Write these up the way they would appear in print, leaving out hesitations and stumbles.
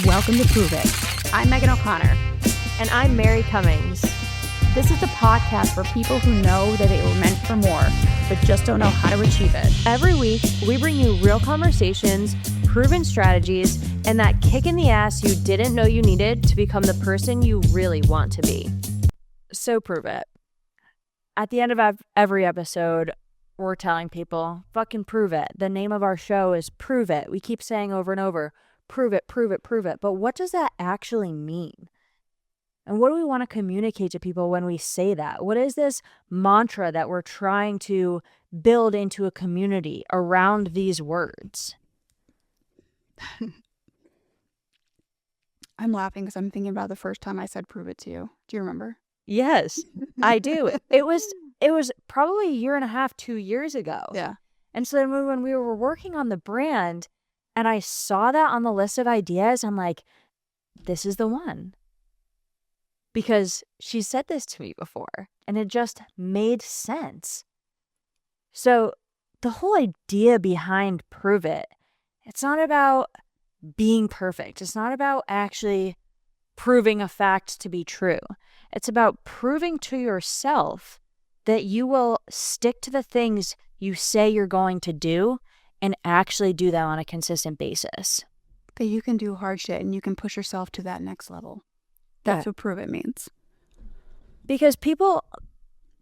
Welcome to Prove It. I'm Megan O'Connor. And I'm Mary Cummings. This is the podcast for people who know that they were meant for more, but just don't know how to achieve it. Every week, we bring you real conversations, proven strategies, and that kick in the ass you didn't know you needed to become the person you really want to be. So prove it. At the end of every episode, we're telling people, fucking prove it. The name of our show is Prove It. We keep saying over and over, prove it, prove it, prove it. But what does that actually mean? And what do we want to communicate to people when we say that? What is this mantra that we're trying to build into a community around these words? I'm laughing because I'm thinking about the first time I said prove it to you. Do you remember? Yes, I do. It was probably a year and a half, 2 years ago. Yeah. And so then when we were working on the brand and I saw that on the list of ideas, I'm like, this is the one. Because she said this to me before and it just made sense. So the whole idea behind Prove It, it's not about being perfect. It's not about actually proving a fact to be true. It's about proving to yourself that you will stick to the things you say you're going to do and actually do that on a consistent basis. That you can do hard shit and you can push yourself to that next level. That's what prove it means. Because people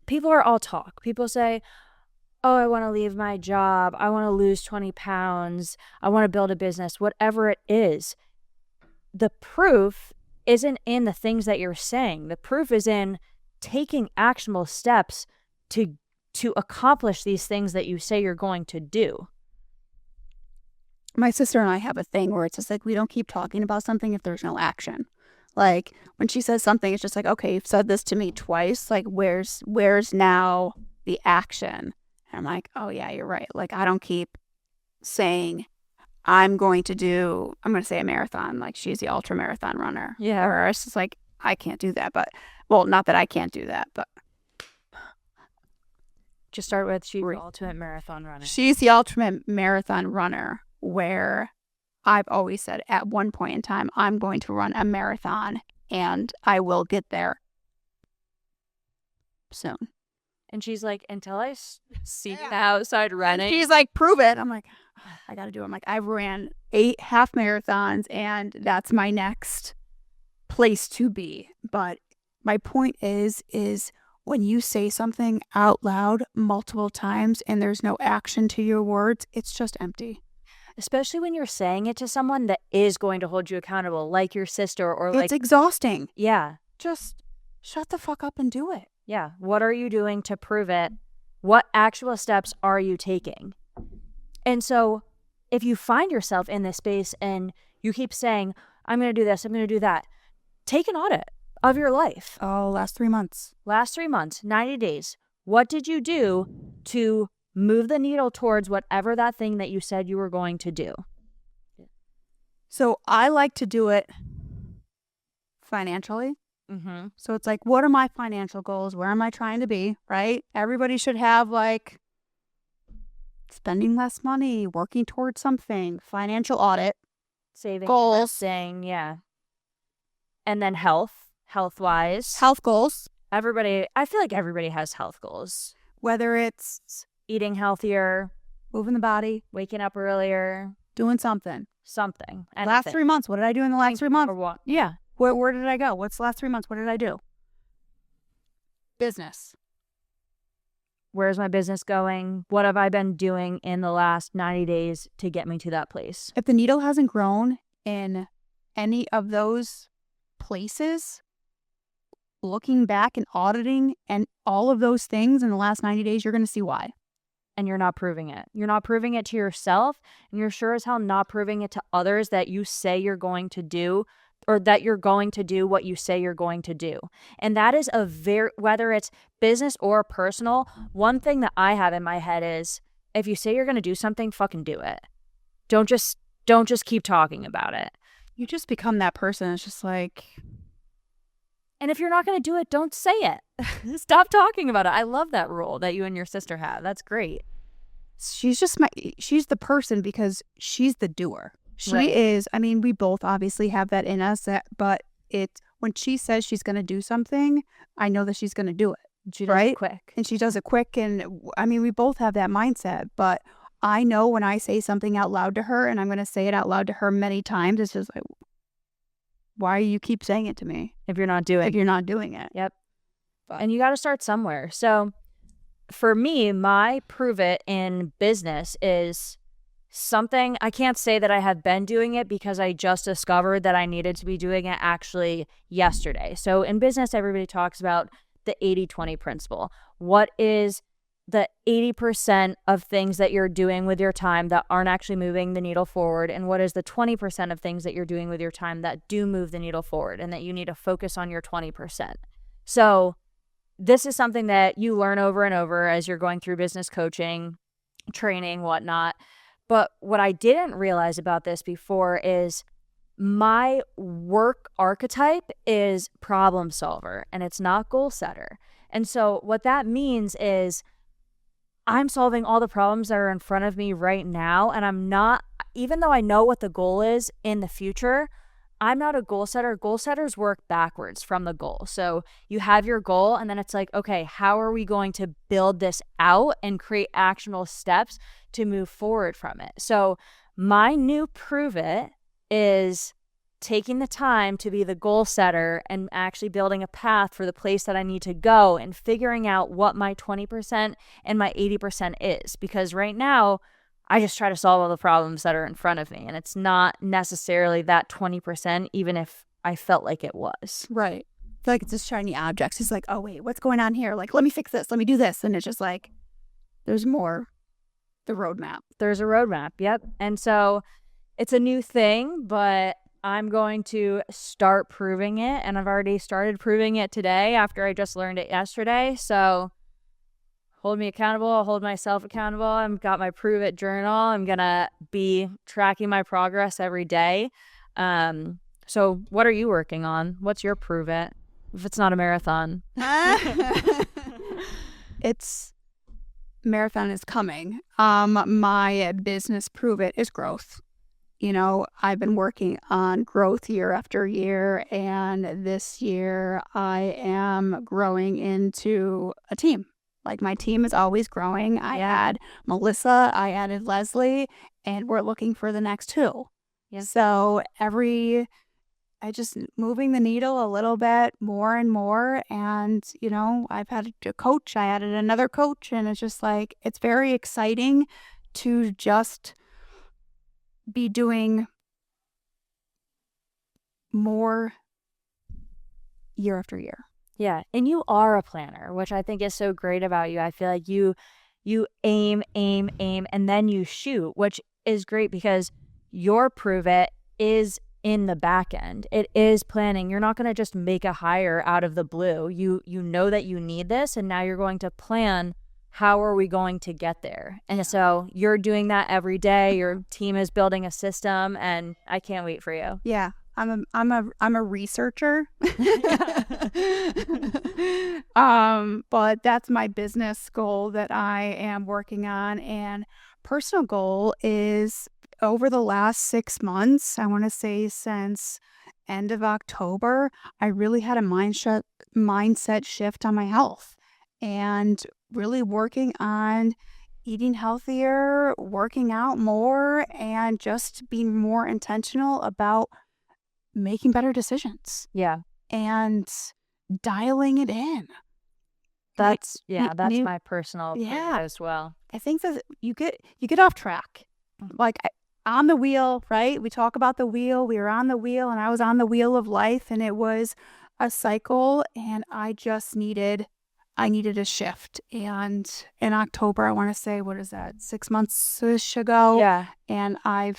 are all talk. People say, oh, I want to leave my job. I want to lose 20 pounds. I want to build a business, whatever it is. The proof isn't in the things that you're saying. The proof is in taking actionable steps to accomplish these things that you say you're going to do. My sister and I have a thing where it's just like we don't keep talking about something if there's no action. Like when she says something, it's just like, okay, you've said this to me twice. Like where's now the action? And I'm like, oh yeah, you're right. Like I don't keep saying I'm going to say a marathon. Like she's the ultra marathon runner. Yeah. Or it's just like, I can't do that. But well, not that I can't do that, but Just start with she's the ultimate marathon runner. She's the ultimate marathon runner where I've always said at one point in time, I'm going to run a marathon and I will get there soon. And she's like, until I see you outside running. She's like, prove it. I'm like, I got to do it. I'm like, I've ran 8 half marathons and that's my next place to be. But my point is when you say something out loud multiple times and there's no action to your words, it's just empty. Especially when you're saying it to someone that is going to hold you accountable, like your sister or like... It's exhausting. Yeah. Just shut the fuck up and do it. Yeah. What are you doing to prove it? What actual steps are you taking? And so if you find yourself in this space and you keep saying, I'm going to do this, I'm going to do that, take an audit of your life. Oh, last 3 months. Last 3 months, 90 days. What did you do to move the needle towards whatever that thing that you said you were going to do? So I like to do it financially. Mm-hmm. So it's like, what are my financial goals? Where am I trying to be? Right? Everybody should have like spending less money, working towards something, financial audit, Saving, goals, saying, yeah. And then health-wise. health goals. I feel like everybody has health goals. Whether it's Eating healthier, moving the body, waking up earlier, doing something. something. Last 3 months. What did I do in the last 3 months? Or what? Yeah. Where did I go? What's the last 3 months? What did I do? Business. Where's my business going? What have I been doing in the last 90 days to get me to that place? If the needle hasn't grown in any of those places, looking back and auditing and all of those things in the last 90 days, you're going to see why. And you're not proving it. You're not proving it to yourself, and you're sure as hell not proving it to others that you say you're going to do, or that you're going to do what you say you're going to do. And that is whether it's business or personal, one thing that I have in my head is, if you say you're going to do something, fucking do it. Don't just keep talking about it. You just become that person. It's just like... And if you're not going to do it, don't say it. Stop talking about it. I love that rule that you and your sister have. That's great. She's the person because she's the doer. She Right. is, I mean, we both obviously have that in us, but when she says she's going to do something, I know that she's going to do it. She does it Right? quick. And she does it quick. And I mean, we both have that mindset, but I know when I say something out loud to her, and I'm going to say it out loud to her many times, it's just like, why do you keep saying it to me If you're not doing if you're not doing it? Yep. But- And you got to start somewhere. So for me, my prove it in business is something I can't say that I have been doing it because I just discovered that I needed to be doing it actually yesterday. So in business, everybody talks about the 80-20 principle. What is the 80% of things that you're doing with your time that aren't actually moving the needle forward? And what is the 20% of things that you're doing with your time that do move the needle forward, and that you need to focus on your 20%? So this is something that you learn over and over as you're going through business coaching, training, whatnot. But what I didn't realize about this before is my work archetype is problem solver, and it's not goal setter. And so what that means is I'm solving all the problems that are in front of me right now, and I'm not, even though I know what the goal is in the future, I'm not a goal setter. Goal setters work backwards from the goal. So you have your goal, and then it's like, okay, how are we going to build this out and create actionable steps to move forward from it? So my new prove it is taking the time to be the goal setter and actually building a path for the place that I need to go and figuring out what my 20% and my 80% is. Because right now, I just try to solve all the problems that are in front of me. And it's not necessarily that 20%, even if I felt like it was. Right. I feel like it's just shiny objects. It's like, oh, wait, what's going on here? Like, let me fix this. Let me do this. And it's just like, there's more. The roadmap. There's a roadmap. Yep. And so it's a new thing, but I'm going to start proving it. And I've already started proving it today after I just learned it yesterday. So hold me accountable. I'll hold myself accountable. I've got my prove it journal. I'm going to be tracking my progress every day. So what are you working on? What's your prove it? If it's not a marathon. It's marathon is coming. My business prove it is growth. You know, I've been working on growth year after year, and this year I am growing into a team. Like, my team is always growing. I had Melissa, I added Leslie, and we're looking for the next two. Yeah. So I just moving the needle a little bit more and more. And, you know, I've had a coach, I added another coach, and it's just like, it's very exciting to just be doing more year after year. Yeah. And you are a planner, which I think is so great about you. I feel like you aim, and then you shoot, which is great because your prove it is in the back end. It is planning. You're not going to just make a hire out of the blue. You know that you need this, and now you're going to plan, how are we going to get there? And so you're doing that every day. Your team is building a system, and I can't wait for you. Yeah. I'm a researcher. But that's my business goal that I am working on. And personal goal is, over the last 6 months, I want to say since end of October, I really had a mindset shift on my health, and really working on eating healthier, working out more, and just being more intentional about making better decisions Yeah. and dialing it in. That's Like, that's new- my personal prove it Yeah. as well. I think that you get off track. Like, on the wheel, right? We talk about the wheel. We were on the wheel, and I was on the wheel of life, and it was a cycle, and I needed a shift. And in October, I want to say, what is that, 6 months-ish ago? Yeah. And I'm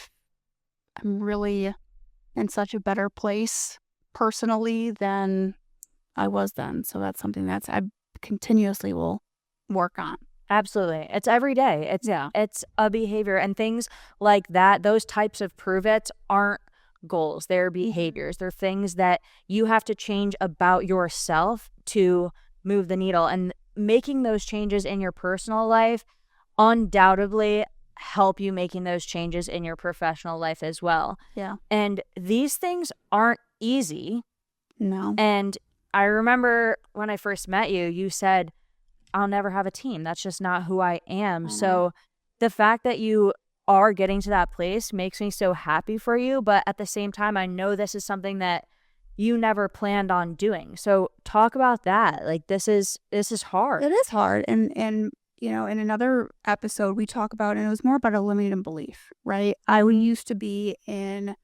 really in such a better place personally than I was then. So that's something that I continuously will work on. Absolutely. It's every day. It's a behavior, and things like that, those types of prove it aren't goals. They're behaviors. They're things that you have to change about yourself to move the needle. And making those changes in your personal life undoubtedly help you making those changes in your professional life as well. Yeah. And these things aren't easy. No. And I remember when I first met you, you said, I'll never have a team. That's just not who I am. So the fact that you are getting to that place makes me so happy for you. But at the same time, I know this is something that you never planned on doing. So talk about that. Like this is hard. It is hard. And you know, in another episode we talk about, and it was more about a limiting belief, right? I used to be in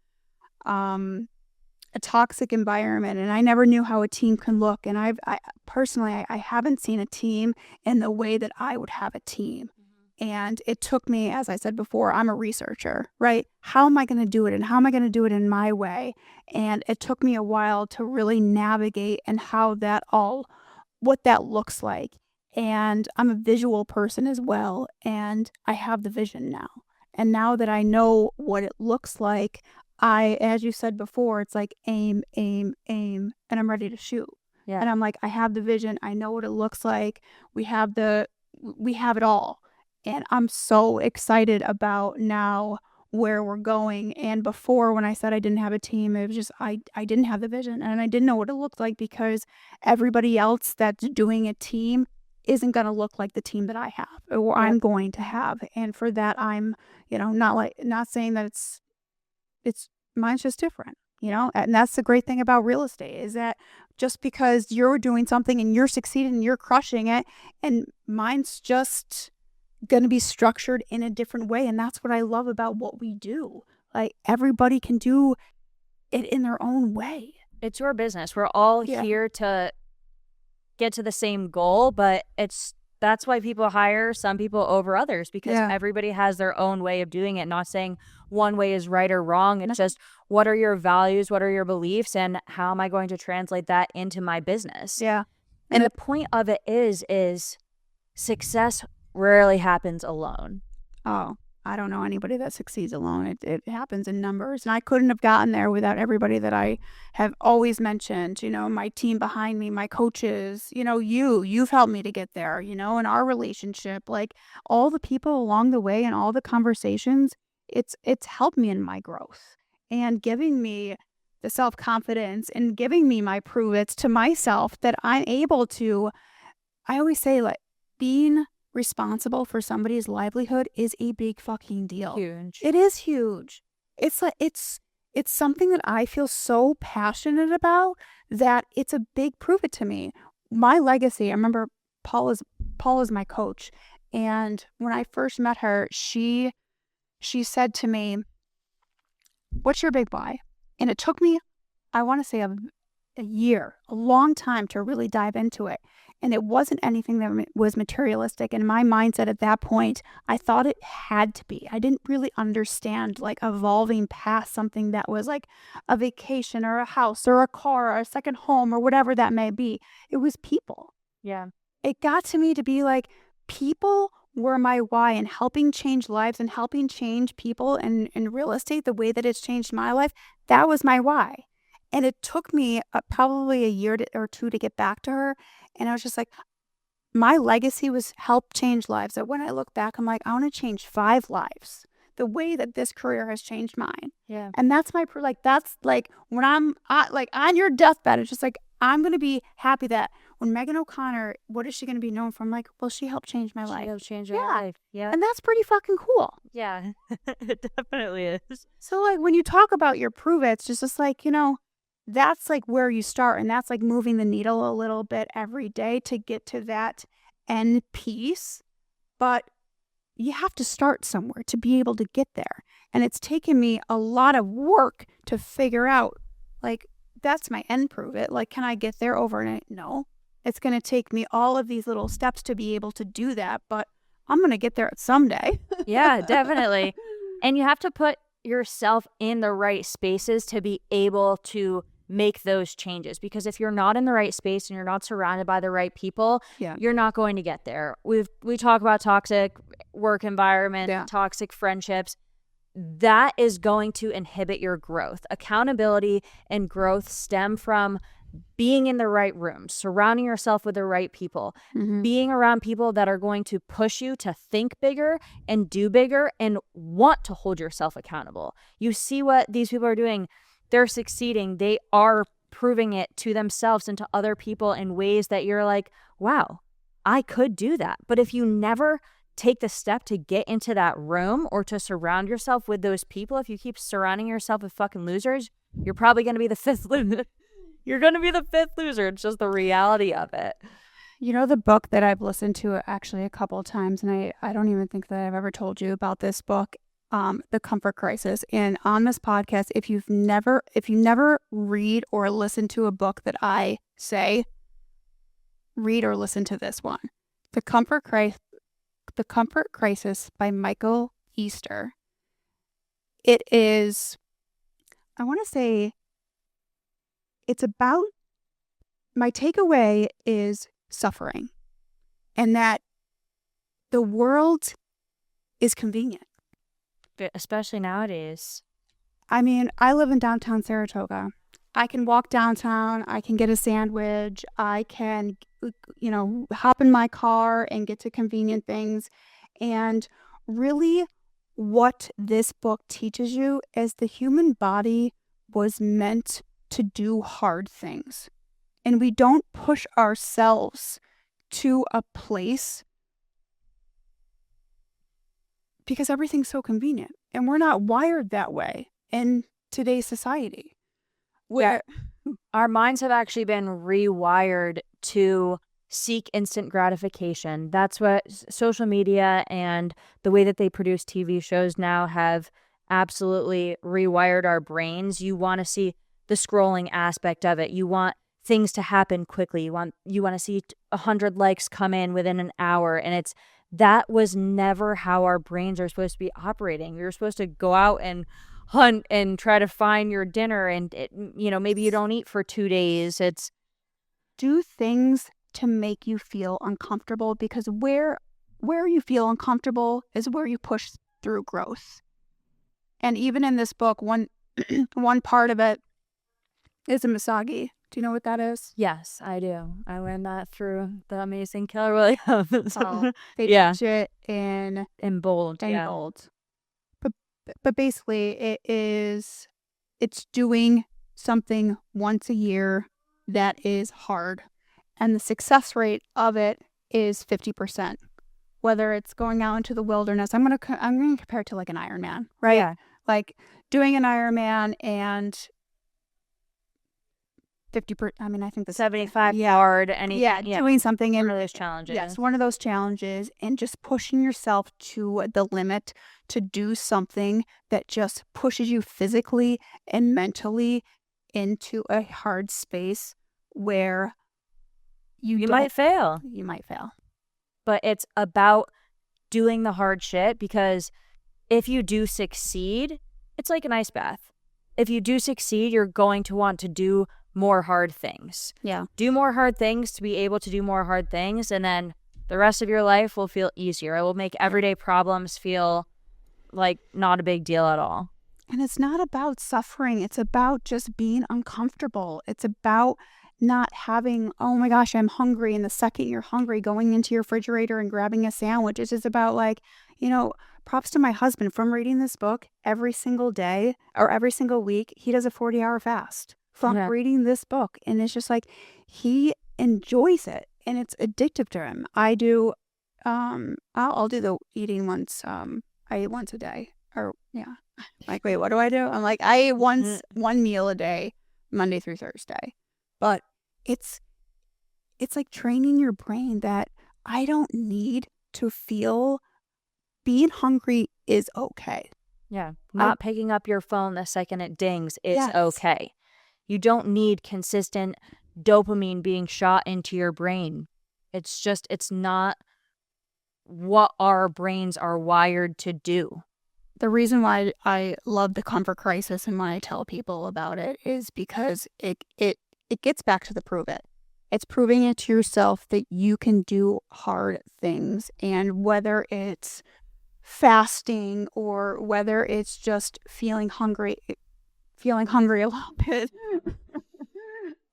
a toxic environment, and I never knew how a team can look. And I personally haven't seen a team in the way that I would have a team. And it took me, as I said before, I'm a researcher, right? How am I going to do it? And how am I going to do it in my way? And it took me a while to really navigate and what that looks like. And I'm a visual person as well. And I have the vision now. And now that I know what it looks like, as you said before, it's like aim, aim, aim, and I'm ready to shoot. Yeah. And I'm like, I have the vision. I know what it looks like. We have it all. And I'm so excited about now where we're going. And before, when I said I didn't have a team, it was just I didn't have the vision, and I didn't know what it looked like, because everybody else that's doing a team isn't going to look like the team that I have or I'm going to have. And for that, I'm, not saying that it's mine's just different, and that's the great thing about real estate, is that just because you're doing something and you're succeeding and you're crushing it, and mine's just going to be structured in a different way. And that's what I love about what we do. Like, everybody can do it in their own way. It's your business. We're all here to get to the same goal, but that's why people hire some people over others, because everybody has their own way of doing it. Not saying one way is right or wrong. It's just, what are your values? What are your beliefs? And how am I going to translate that into my business? Yeah. And the point of it is success rarely happens alone. Oh, I don't know anybody that succeeds alone. It happens in numbers. And I couldn't have gotten there without everybody that I have always mentioned, my team behind me, my coaches, you've helped me to get there, in our relationship, like all the people along the way and all the conversations, it's helped me in my growth and giving me the self-confidence and giving me my prove-its to myself that I'm able to. I always say, like, being responsible for somebody's livelihood is a big fucking deal. Huge. It is huge. It's like it's something that I feel so passionate about that it's a big prove it to me. My legacy, I remember Paul is my coach, and when I first met her, she said to me, "What's your big why?" And it took me, I want to say, a year, a long time to really dive into it. And it wasn't anything that was materialistic. And my mindset at that point, I thought it had to be. I didn't really understand, like, evolving past something that was like a vacation or a house or a car or a second home or whatever that may be. It was people. Yeah. It got to me to be like, people were my why, and helping change lives and helping change people in real estate the way that it's changed my life. That was my why. And it took me probably a year or two to get back to her. And I was just like, my legacy was help change lives. That when I look back, I'm like, I want to change 5 lives the way that this career has changed mine. Yeah. And that's that's like when I'm on your deathbed, it's just like, I'm going to be happy that when Megan O'Connor, what is she going to be known for? I'm like, well, she helped change my life. She helped change your life. Yeah. And that's pretty fucking cool. Yeah. It definitely is. So, like, when you talk about your prove it, it's just like, that's like where you start, and that's like moving the needle a little bit every day to get to that end piece. But you have to start somewhere to be able to get there. And it's taken me a lot of work to figure out, like, that's my end prove it. Like, can I get there overnight? No. It's going to take me all of these little steps to be able to do that, but I'm going to get there someday. Yeah, definitely. And you have to put yourself in the right spaces to be able to make those changes, because if you're not in the right space and you're not surrounded by the right people, you're not going to get there. We talk about toxic work environment, toxic friendships. That is going to inhibit your growth. Accountability and growth stem from being in the right rooms, surrounding yourself with the right people, Mhm. being around people that are going to push you to think bigger and do bigger and want to hold yourself accountable. You see what these people are doing. They're succeeding. They are proving it to themselves and to other people in ways that you're like, wow, I could do that. But if you never take the step to get into that room or to surround yourself with those people, if you keep surrounding yourself with fucking losers, you're probably going to be the fifth loser. You're going to be the fifth loser. It's just the reality of it. You know, the book that I've listened to actually a couple of times, and I don't even think that I've ever told you about this book, The Comfort Crisis. And on this podcast, if you never read or listen to a book that I say, read or listen to this one. The Comfort Crisis by Michael Easter. It is, I want to say, it's about, my takeaway is suffering and that the world is convenient. Especially nowadays. I mean, I live in downtown Saratoga. I can walk downtown. I can get a sandwich. I can, hop in my car and get to convenient things. And really, what this book teaches you is the human body was meant to do hard things. And we don't push ourselves to a place because everything's so convenient. And we're not wired that way in today's society. Where our minds have actually been rewired to seek instant gratification. That's what social media and the way that they produce TV shows now have absolutely rewired our brains. You want to see the scrolling aspect of it. You want things to happen quickly. You want to see 100 likes come in within an hour. And that was never how our brains are supposed to be operating. You're supposed to go out and hunt and try to find your dinner, and maybe you don't eat for 2 days. It's do things to make you feel uncomfortable, because where you feel uncomfortable is where you push through growth. And even in this book, one part of it is a Misagi. Do you know what that is? Yes, I do. I learned that through the amazing Keller Williams. They Yeah. teach it in bold. bold. But basically, it's doing something once a year that is hard, and the success rate of it is 50%. Whether it's going out into the wilderness, I'm gonna compare it to like an Ironman, right? Yeah. Like doing an Ironman and 50%. I mean, I think the 75 hard. Doing something in one of those challenges. Yes, one of those challenges, and just pushing yourself to the limit to do something that just pushes you physically and mentally into a hard space where you might fail. You might fail. But it's about doing the hard shit, because if you do succeed, it's like an ice bath. If you do succeed, you're going to want to do more hard things. Yeah. Do more hard things to be able to do more hard things, and then the rest of your life will feel easier. It will make everyday problems feel like not a big deal at all. And it's not about suffering. It's about just being uncomfortable. It's about not having, oh my gosh, I'm hungry. And the second you're hungry, going into your refrigerator and grabbing a sandwich. It's just about like, props to my husband. From reading this book every single day or every single week, he does a 40-hour fast from reading this book. And it's just like, he enjoys it and it's addictive to him. I do, I'll do the eating once, I eat once a day, or like, wait, what do? I'm like, I eat one meal a day, Monday through Thursday. But it's like training your brain that I don't need to feel being hungry is okay. Yeah. Not picking up your phone the second it dings is okay. You don't need consistent dopamine being shot into your brain. It's not what our brains are wired to do. The reason why I love the Comfort Crisis and when I tell people about it is because it gets back to the prove it. It's proving it to yourself that you can do hard things, and whether it's fasting or whether it's just feeling hungry a little bit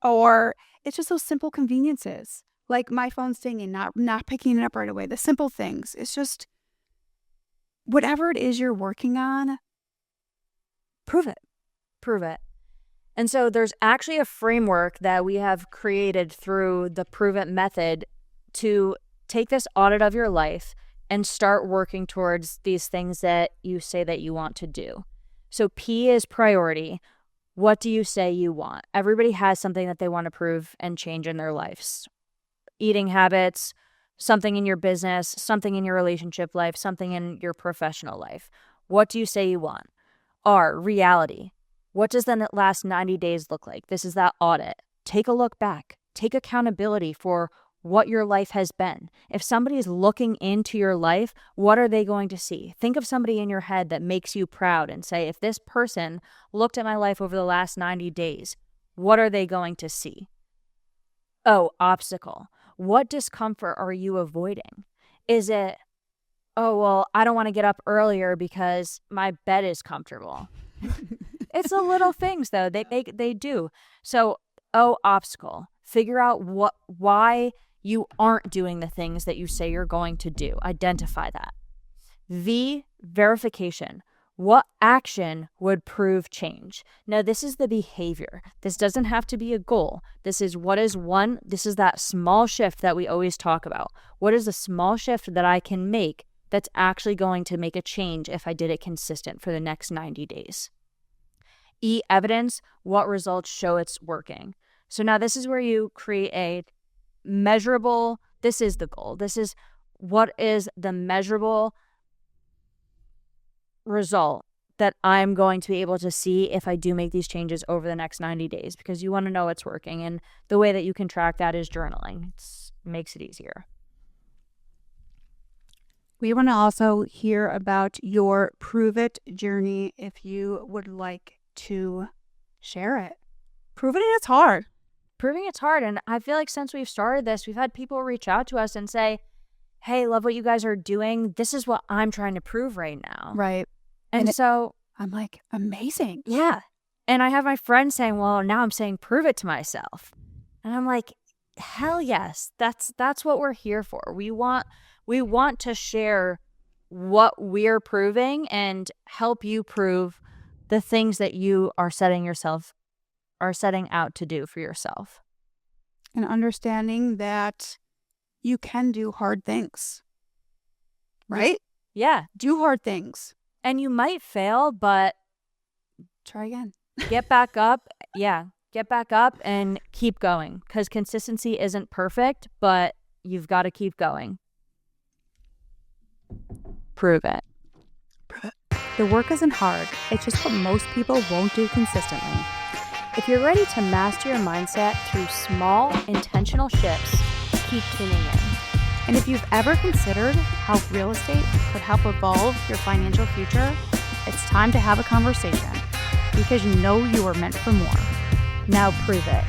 Or it's just those simple conveniences, like my phone stinging, not picking it up right away. The simple things. It's just whatever it is you're working on, prove it. Prove it. And so there's actually a framework that we have created through the Prove It method to take this audit of your life and start working towards these things that you say that you want to do. So P is priority. What do you say you want? Everybody has something that they want to prove and change in their lives. Eating habits, something in your business, something in your relationship life, something in your professional life. What do you say you want? R, reality. What does the last 90 days look like? This is that audit. Take a look back. Take accountability for what your life has been. If somebody is looking into your life, what are they going to see? Think of somebody in your head that makes you proud and say, if this person looked at my life over the last 90 days, what are they going to see? Oh, obstacle. What discomfort are you avoiding? Is it, oh, well, I don't want to get up earlier because my bed is comfortable. It's the little things, though. They do. So, oh, obstacle. Figure out why you aren't doing the things that you say you're going to do. Identify that. V, verification. What action would prove change? Now, this is the behavior. This doesn't have to be a goal. This is that small shift that we always talk about. What is a small shift that I can make that's actually going to make a change if I did it consistent for the next 90 days? E, evidence. What results show it's working? So now this is where you create a measurable, this is the goal. This is what is the measurable result that I'm going to be able to see if I do make these changes over the next 90 days, because you want to know it's working. And the way that you can track that is journaling. It makes it easier. We want to also hear about your Prove It journey if you would like to share it. Proving it's hard. Proving it's hard. And I feel like since we've started this, we've had people reach out to us and say, hey, love what you guys are doing. This is what I'm trying to prove right now. Right. And so I'm like, amazing. Yeah. And I have my friend saying, well, now I'm saying prove it to myself. And I'm like, hell yes. That's what we're here for. We want to share what we're proving and help you prove the things that you are setting out to do for yourself. And understanding that you can do hard things. Right? Yeah. Do hard things. And you might fail, but try again. Get back up. Yeah. Get back up and keep going, because consistency isn't perfect, but you've got to keep going. Prove it. The work isn't hard. It's just what most people won't do consistently. If you're ready to master your mindset through small, intentional shifts, keep tuning in. And if you've ever considered how real estate could help evolve your financial future, it's time to have a conversation, because you know you are meant for more. Now prove it.